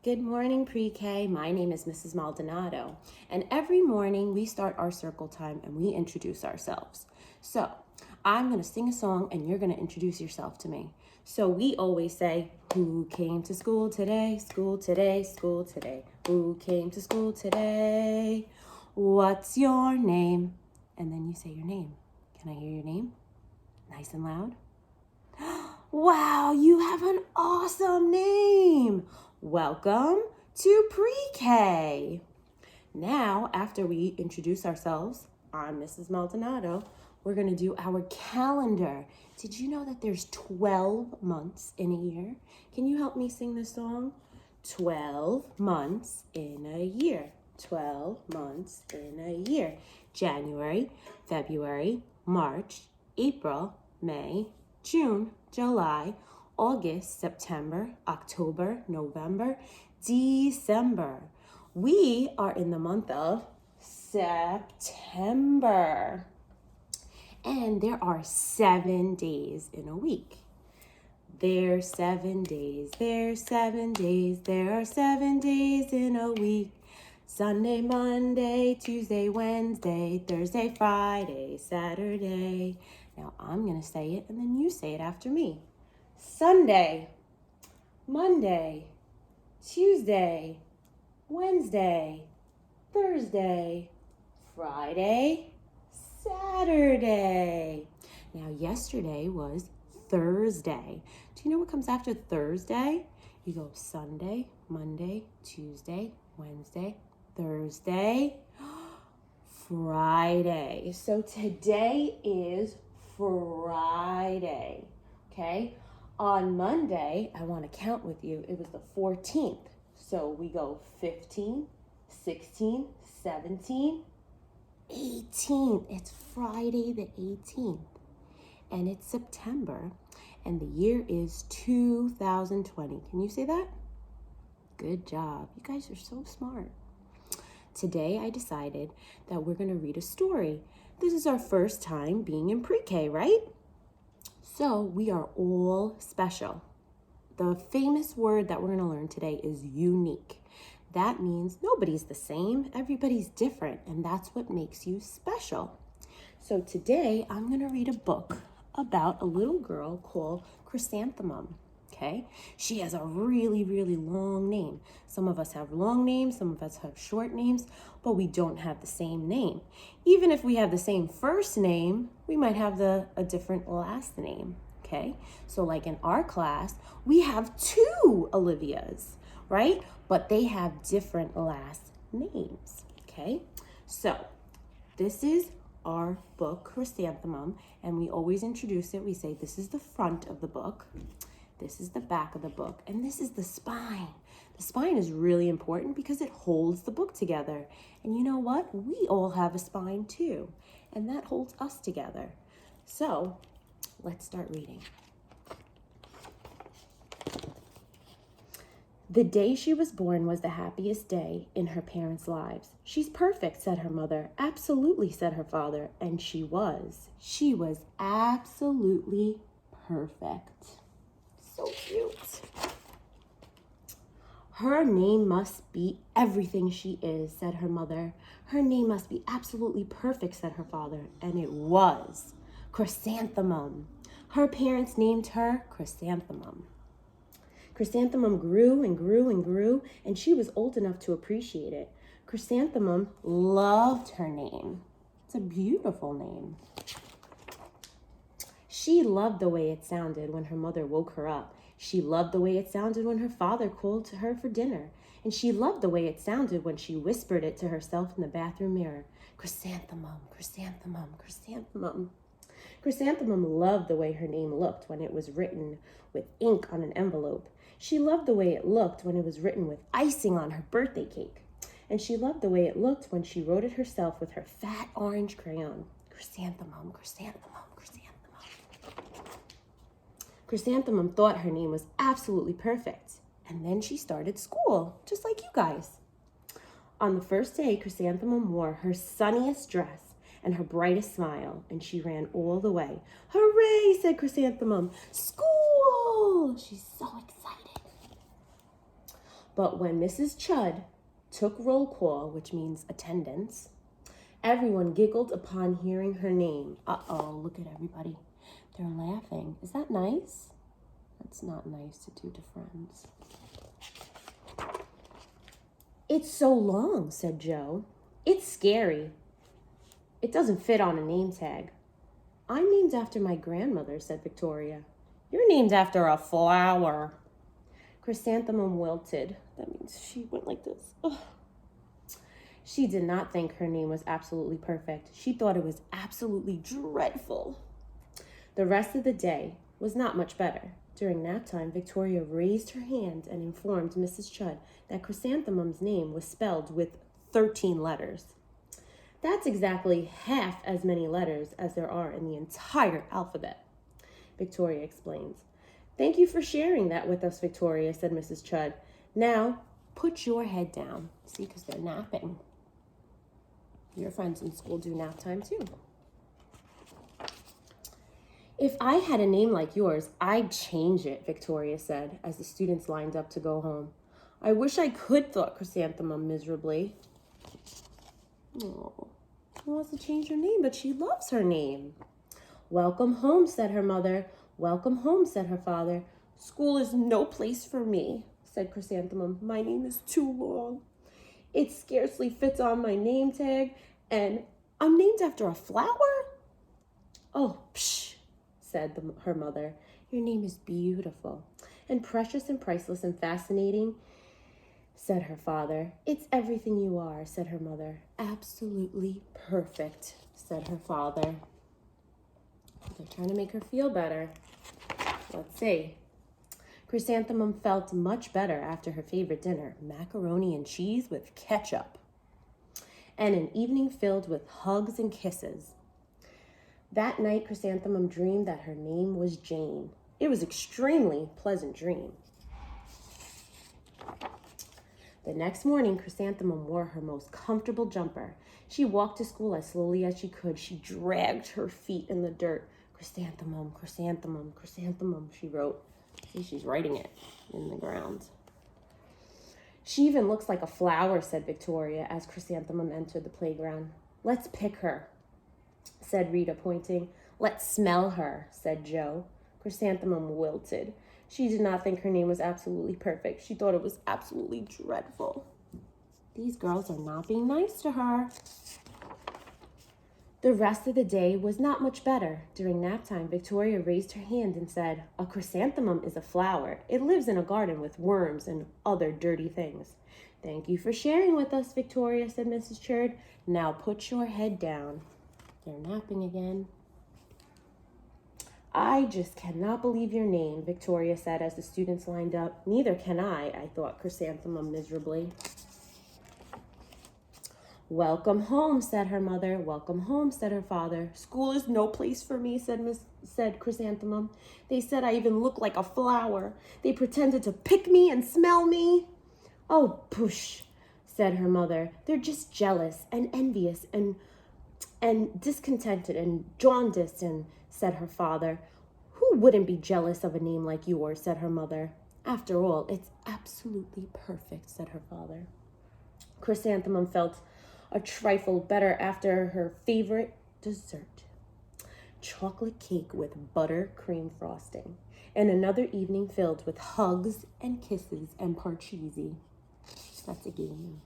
Good morning, Pre-K. My name is Mrs. Maldonado, and every morning we start our circle time and we introduce ourselves. So I'm going to sing a song and you're going to introduce yourself to me. So we always say, who came to school today? School today, school today. Who came to school today? What's your name? And then you say your name. Can I hear your name? Nice and loud. Wow, you have an awesome name. Welcome to Pre-K. Now, after we introduce ourselves, I'm Mrs. Maldonado, we're going to do our calendar. Did you know that there's 12 months in a year? Can you help me sing this song? 12 months in a year. 12 months in a year. January, February, March, April, May, June, July, August, September, October, November, December. We are in the month of September. And there are 7 days in a week. There's 7 days, there's 7 days, there are 7 days in a week. Sunday, Monday, Tuesday, Wednesday, Thursday, Friday, Saturday. Now I'm going to say it and then you say it after me. Sunday, Monday, Tuesday, Wednesday, Thursday, Friday, Saturday. Now yesterday was Thursday. Do you know what comes after Thursday? You go Sunday, Monday, Tuesday, Wednesday, Thursday, Friday. So today is Friday, okay? On Monday, I want to count with you. It was the 14th. So we go 15, 16, 17, 18. It's Friday the 18th. And it's September. And the year is 2020. Can you say that? Good job. You guys are so smart. Today I decided that we're going to read a story. This is our first time being in Pre-K, right? So we are all special. The famous word that we're going to learn today is unique. That means nobody's the same, everybody's different, and that's what makes you special. So today I'm going to read a book about a little girl called Chrysanthemum. Okay, she has a really, really long name. Some of us have long names, some of us have short names, but we don't have the same name. Even if we have the same first name, we might have a different last name. Okay, so like in our class, we have 2 Olivias, right? But they have different last names. Okay, so this is our book, Chrysanthemum, and we always introduce it. We say this is the front of the book. This is the back of the book, and this is the spine. The spine is really important because it holds the book together. And you know what? We all have a spine too, and that holds us together. So let's start reading. The day she was born was the happiest day in her parents' lives. She's perfect, said her mother. Absolutely, said her father. And she was. She was absolutely perfect. So cute. Her name must be everything she is, said her mother. Her name must be absolutely perfect, said her father. And it was. Chrysanthemum. Her parents named her Chrysanthemum. Chrysanthemum grew and grew and grew, and she was old enough to appreciate it. Chrysanthemum loved her name. It's a beautiful name. She loved the way it sounded when her mother woke her up. She loved the way it sounded when her father called to her for dinner. And she loved the way it sounded when she whispered it to herself in the bathroom mirror. Chrysanthemum, chrysanthemum, chrysanthemum. Chrysanthemum loved the way her name looked when it was written with ink on an envelope. She loved the way it looked when it was written with icing on her birthday cake. And she loved the way it looked when she wrote it herself with her fat orange crayon. Chrysanthemum, chrysanthemum, chrysanthemum. Chrysanthemum thought her name was absolutely perfect. And then she started school, just like you guys. On the first day, Chrysanthemum wore her sunniest dress and her brightest smile, and she ran all the way. Hooray, said Chrysanthemum. School! She's so excited. But when Mrs. Chud took roll call, which means attendance, everyone giggled upon hearing her name. Uh-oh, look at everybody. They're laughing. Is that nice? That's not nice to do to friends. It's so long, said Joe. It's scary. It doesn't fit on a name tag. I'm named after my grandmother, said Victoria. You're named after a flower. Chrysanthemum wilted. That means she went like this. Ugh. She did not think her name was absolutely perfect. She thought it was absolutely dreadful. The rest of the day was not much better. During nap time, Victoria raised her hand and informed Mrs. Chud that Chrysanthemum's name was spelled with 13 letters. That's exactly half as many letters as there are in the entire alphabet, Victoria explains. Thank you for sharing that with us, Victoria, said Mrs. Chud. Now, put your head down. See, because they're napping. Your friends in school do nap time too. If I had a name like yours, I'd change it, Victoria said, as the students lined up to go home. I wish I could, thought Chrysanthemum miserably. Oh, she wants to change her name, but she loves her name. Welcome home, said her mother. Welcome home, said her father. School is no place for me, said Chrysanthemum. My name is too long. It scarcely fits on my name tag, and I'm named after a flower? Oh, psh, said her mother. Your name is beautiful and precious and priceless and fascinating, said her father. It's everything you are, said her mother. Absolutely perfect, said her father. They're trying to make her feel better. Let's see. Chrysanthemum felt much better after her favorite dinner, macaroni and cheese with ketchup, and an evening filled with hugs and kisses. That night, Chrysanthemum dreamed that her name was Jane. It was an extremely pleasant dream. The next morning, Chrysanthemum wore her most comfortable jumper. She walked to school as slowly as she could. She dragged her feet in the dirt. Chrysanthemum, chrysanthemum, chrysanthemum, she wrote. See, she's writing it in the ground. She even looks like a flower, said Victoria, as Chrysanthemum entered the playground. Let's pick her, said Rita, pointing. Let's smell her, said Joe. Chrysanthemum wilted. She did not think her name was absolutely perfect. She thought it was absolutely dreadful. These girls are not being nice to her. The rest of the day was not much better. During nap time, Victoria raised her hand and said, a chrysanthemum is a flower. It lives in a garden with worms and other dirty things. Thank you for sharing with us, Victoria, said Mrs. Chud. Now put your head down. They're napping again. I just cannot believe your name, Victoria said as the students lined up. Neither can I thought Chrysanthemum miserably. Welcome home, said her mother. Welcome home, said her father. School is no place for me, said Chrysanthemum. They said I even look like a flower. They pretended to pick me and smell me. Oh, push, said her mother. They're just jealous and envious and discontented and jaundiced, and said her father. Who wouldn't be jealous of a name like yours, said her mother. After all, it's absolutely perfect, said her father. Chrysanthemum felt a trifle better after her favorite dessert, chocolate cake with buttercream frosting, and another evening filled with hugs and kisses and parcheesi. That's a game.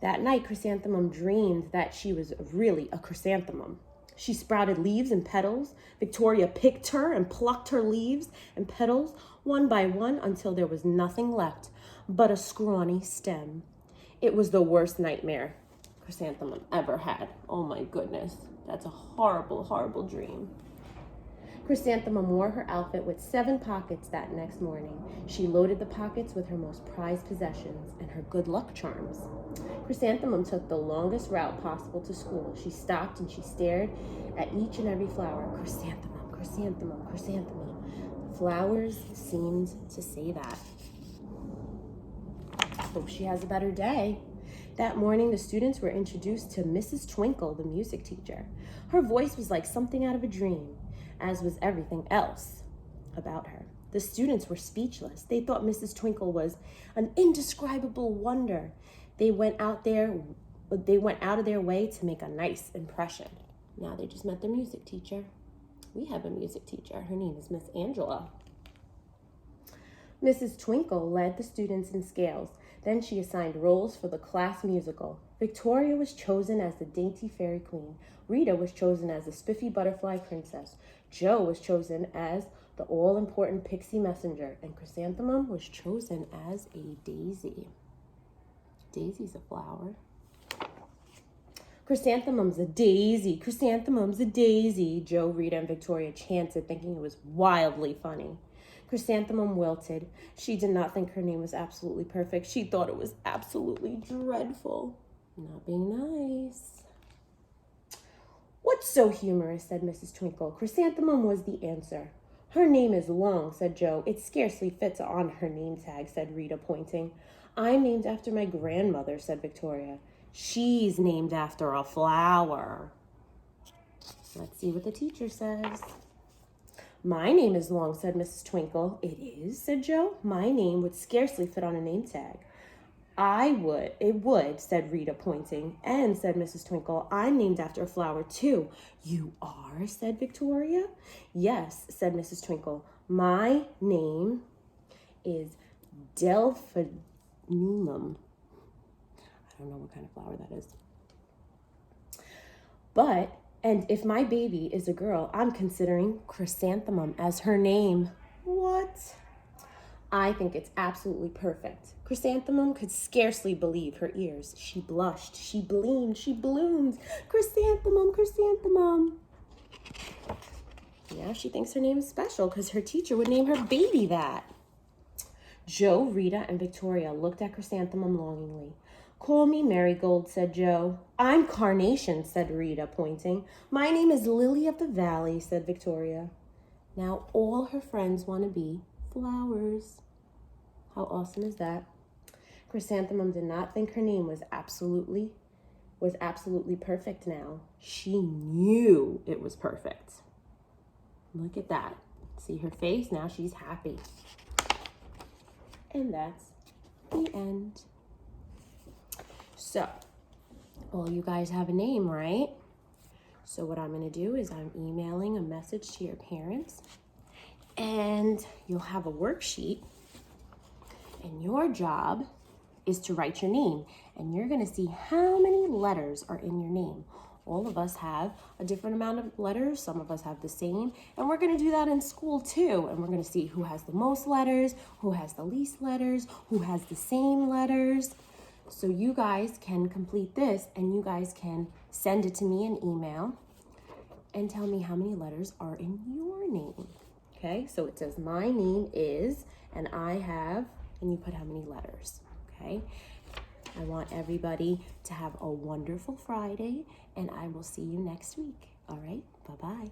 That night, Chrysanthemum dreamed that she was really a chrysanthemum. She sprouted leaves and petals. Victoria picked her and plucked her leaves and petals one by one until there was nothing left but a scrawny stem. It was the worst nightmare Chrysanthemum ever had. Oh my goodness, that's a horrible, horrible dream. Chrysanthemum wore her outfit with 7 pockets that next morning. She loaded the pockets with her most prized possessions and her good luck charms. Chrysanthemum took the longest route possible to school. She stopped and she stared at each and every flower. Chrysanthemum, chrysanthemum, chrysanthemum. The flowers seemed to say that. Hope she has a better day. That morning, the students were introduced to Mrs. Twinkle, the music teacher. Her voice was like something out of a dream, as was everything else about her. The students were speechless. They thought Mrs. Twinkle was an indescribable wonder. They went out of their way to make a nice impression. Now they just met their music teacher. We have a music teacher. Her name is Miss Angela. Mrs. Twinkle led the students in scales. Then she assigned roles for the class musical. Victoria was chosen as the dainty fairy queen. Rita was chosen as the spiffy butterfly princess. Joe was chosen as the all-important pixie messenger. And Chrysanthemum was chosen as a daisy. Daisy's a flower. Chrysanthemum's a daisy. Chrysanthemum's a daisy. Joe, Rita, and Victoria chanted, thinking it was wildly funny. Chrysanthemum wilted. She did not think her name was absolutely perfect. She thought it was absolutely dreadful. Not being nice. What's so humorous, said Mrs. Twinkle. Chrysanthemum was the answer. Her name is long, said Joe. It scarcely fits on her name tag, said Rita, pointing. I'm named after my grandmother, said Victoria. She's named after a flower. Let's see what the teacher says. My name is long, said Mrs. Twinkle. It is, said Joe. My name would scarcely fit on a name tag. It would, said Rita, pointing. And, said Mrs. Twinkle, I'm named after a flower, too. You are, said Victoria. Yes, said Mrs. Twinkle. My name is Delphinum. I don't know what kind of flower that is. And if my baby is a girl, I'm considering Chrysanthemum as her name. What? I think it's absolutely perfect. Chrysanthemum could scarcely believe her ears. She blushed, she gleamed, she bloomed. Chrysanthemum, Chrysanthemum. Now she thinks her name is special because her teacher would name her baby that. Joe, Rita, and Victoria looked at Chrysanthemum longingly. Call me Marigold, said Joe. I'm Carnation, said Rita, pointing. My name is Lily of the Valley, said Victoria. Now all her friends want to be flowers. How awesome is that? Chrysanthemum did not think her name was absolutely perfect now. She knew it was perfect. Look at that. See her face? Now she's happy. And that's the end. So, all you guys have a name, right? So what I'm going to do is I'm emailing a message to your parents, and you'll have a worksheet, and your job is to write your name, and you're going to see how many letters are in your name. All of us have a different amount of letters. Some of us have the same, and we're going to do that in school too, and we're going to see who has the most letters, who has the least letters, who has the same letters. So you guys can complete this, and you guys can send it to me in email and tell me how many letters are in your name. Okay, so it says my name is, and I have, and you put how many letters. Okay, I want everybody to have a wonderful Friday, and I will see you next week. All right, bye-bye.